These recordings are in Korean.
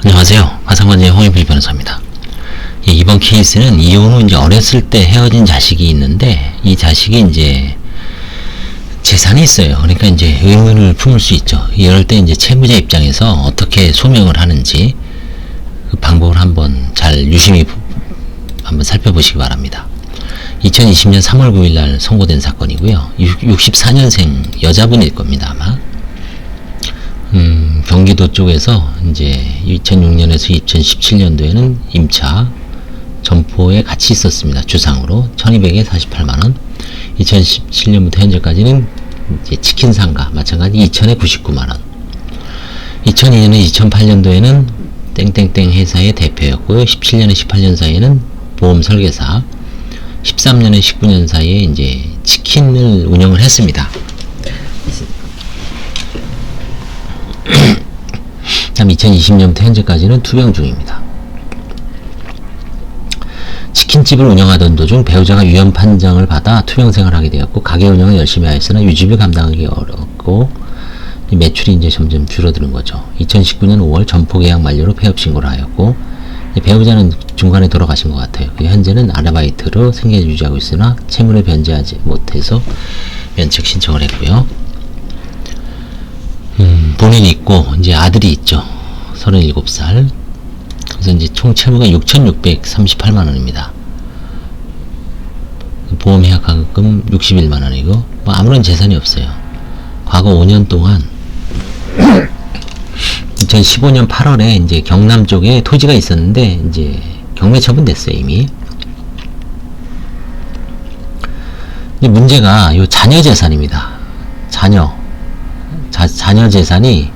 안녕하세요. 화상관계 홍인필 변호사입니다. 이번 케이스는 이혼 후 이제 어렸을 때 헤어진 자식이 있는데, 이 자식이 이제 재산이 있어요. 그러니까 이제 의문을 품을 수 있죠. 이럴 때 이제 채무자 입장에서 어떻게 소명을 하는지 그 방법을 한번 잘 유심히 한번 살펴보시기 바랍니다. 2020년 3월 9일 날 선고된 사건이고요. 64년생 여자분일 겁니다, 아마. 경기도 쪽에서 이제 2006년에서 2017년도에는 임차 점포에 같이 있었습니다. 주상으로 1200에 48만원. 2017년부터 현재까지는 이제 치킨 상가 마찬가지 2000에 99만원. 2002년에 2008년도에는 땡땡땡 회사의 대표였고요. 17년에 18년 사이에는 보험 설계사, 13년에 19년 사이에 이제 치킨을 운영을 했습니다. 다음 2020년부터 현재까지는 투병 중입니다. 치킨집을 운영하던 도중 배우자가 위헌 판정을 받아 투병 생활을 하게 되었고, 가게 운영을 열심히 하였으나 유지비를 감당하기 어렵고 매출이 이제 점점 줄어드는 거죠. 2019년 5월 점포 계약 만료로 폐업 신고를 하였고, 배우자는 중간에 돌아가신 것 같아요. 현재는 아르바이트로 생계를 유지하고 있으나 채무를 변제하지 못해서 면책 신청을 했고요. 본인이 있고 이제 아들이 있죠. 37살. 그래서 이제 총 채무가 6,638만원입니다. 보험 해약하금 61만원이고 뭐 아무런 재산이 없어요. 과거 5년 동안 2015년 8월에 이제 경남 쪽에 토지가 있었는데 이제 경매 처분됐어요, 이미. 근데 문제가 요 자녀 재산입니다. 자녀 재산이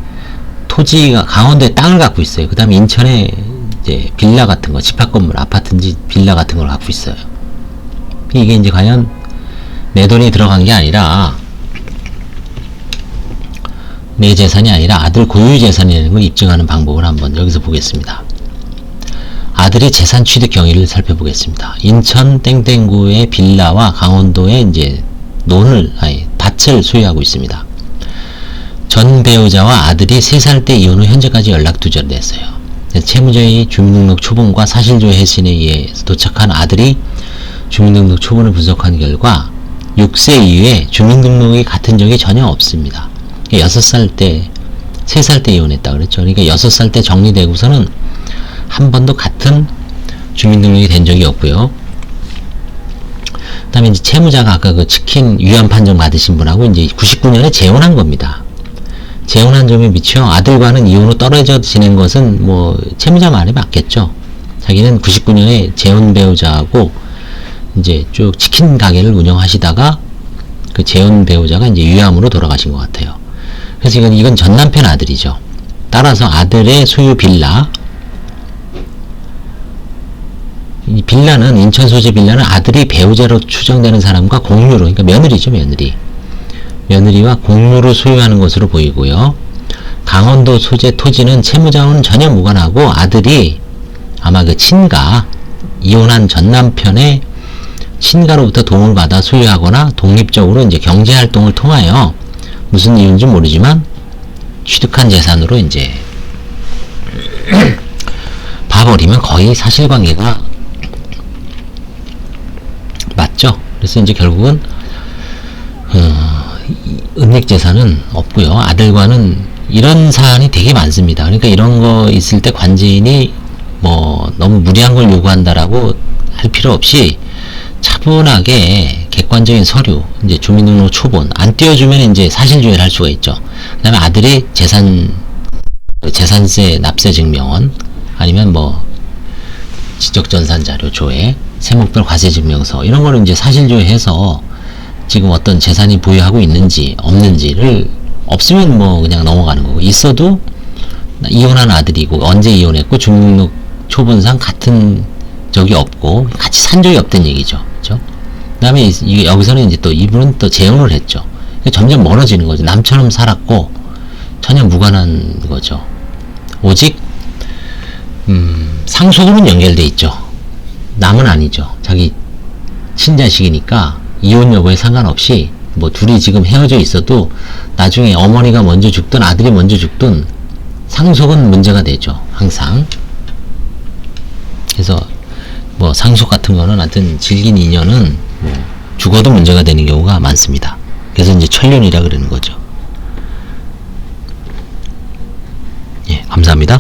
토지가 강원도에 땅을 갖고 있어요. 그 다음에 인천에 이제 빌라 같은 거, 집합 건물, 아파트인지 빌라 같은 걸 갖고 있어요. 이게 이제 과연 내 돈이 들어간 게 아니라, 내 재산이 아니라 아들 고유 재산이라는 걸 입증하는 방법을 한번 여기서 보겠습니다. 아들의 재산 취득 경위를 살펴보겠습니다. 인천 땡땡구의 빌라와 강원도에 이제 밭을 소유하고 있습니다. 전 배우자와 아들이 3살 때 이혼 후 현재까지 연락 두절됐어요. 채무자의 주민등록 초본과 사실조회 해신에 의해 도착한 아들이 주민등록 초본을 분석한 결과 6세 이후에 주민등록이 같은 적이 전혀 없습니다. 6살 때, 3살 때 이혼했다 그랬죠. 그러니까 6살 때 정리되고서는 한 번도 같은 주민등록이 된 적이 없고요. 그 다음에 이제 채무자가 아까 그 치킨 위헌 판정 받으신 분하고 이제 99년에 재혼한 겁니다. 재혼한 점에 비추어 아들과는 이혼 후 떨어져 지낸 것은 뭐 채무자 말에 맞겠죠. 자기는 99년에 재혼 배우자하고 이제 쭉 치킨 가게를 운영하시다가 그 재혼 배우자가 이제 위암으로 돌아가신 것 같아요. 그래서 이건 전 남편 아들이죠. 따라서 아들의 소유 빌라, 이 빌라는, 인천 소재 빌라는 아들이 배우자로 추정되는 사람과 공유로, 그러니까 며느리죠, 며느리와 공유로 소유하는 것으로 보이고요. 강원도 소재 토지는 채무자와는 전혀 무관하고 아들이 아마 그 친가, 이혼한 전 남편의 친가로부터 도움을 받아 소유하거나 독립적으로 이제 경제활동을 통하여 무슨 이유인지 모르지만 취득한 재산으로 이제 봐버리면 거의 사실관계가 맞죠. 그래서 이제 결국은 은닉 재산은 없고요. 아들과는 이런 사안이 되게 많습니다. 그러니까 이런 거 있을 때 관제인이 뭐 너무 무리한 걸 요구한다라고 할 필요 없이 차분하게 객관적인 서류, 이제 주민등록 초본 안 띄워주면 이제 사실조회를 할 수가 있죠. 그 다음에 아들이 재산세 납세 증명원, 아니면 뭐 지적전산 자료 조회, 세목별 과세 증명서, 이런 거를 이제 사실조회해서 지금 어떤 재산이 보유하고 있는지 없는지를, 없으면 뭐 그냥 넘어가는 거고, 있어도 이혼한 아들이고 언제 이혼했고 주민등록 초본상 같은 적이 없고 같이 산 적이 없다는 얘기죠. 그렇죠? 그다음에 여기서는 이제 또 이분은 또 재혼을 했죠. 점점 멀어지는 거죠. 남처럼 살았고 전혀 무관한 거죠. 오직 상속으로는 연결돼 있죠. 남은 아니죠. 자기 친자식이니까 이혼 여부에 상관없이 뭐 둘이 지금 헤어져 있어도 나중에 어머니가 먼저 죽든 아들이 먼저 죽든 상속은 문제가 되죠. 항상. 그래서 뭐 상속 같은 거는 하여튼 질긴 인연은 뭐 죽어도 문제가 되는 경우가 많습니다. 그래서 이제 천륜이라 그러는 거죠. 예, 감사합니다.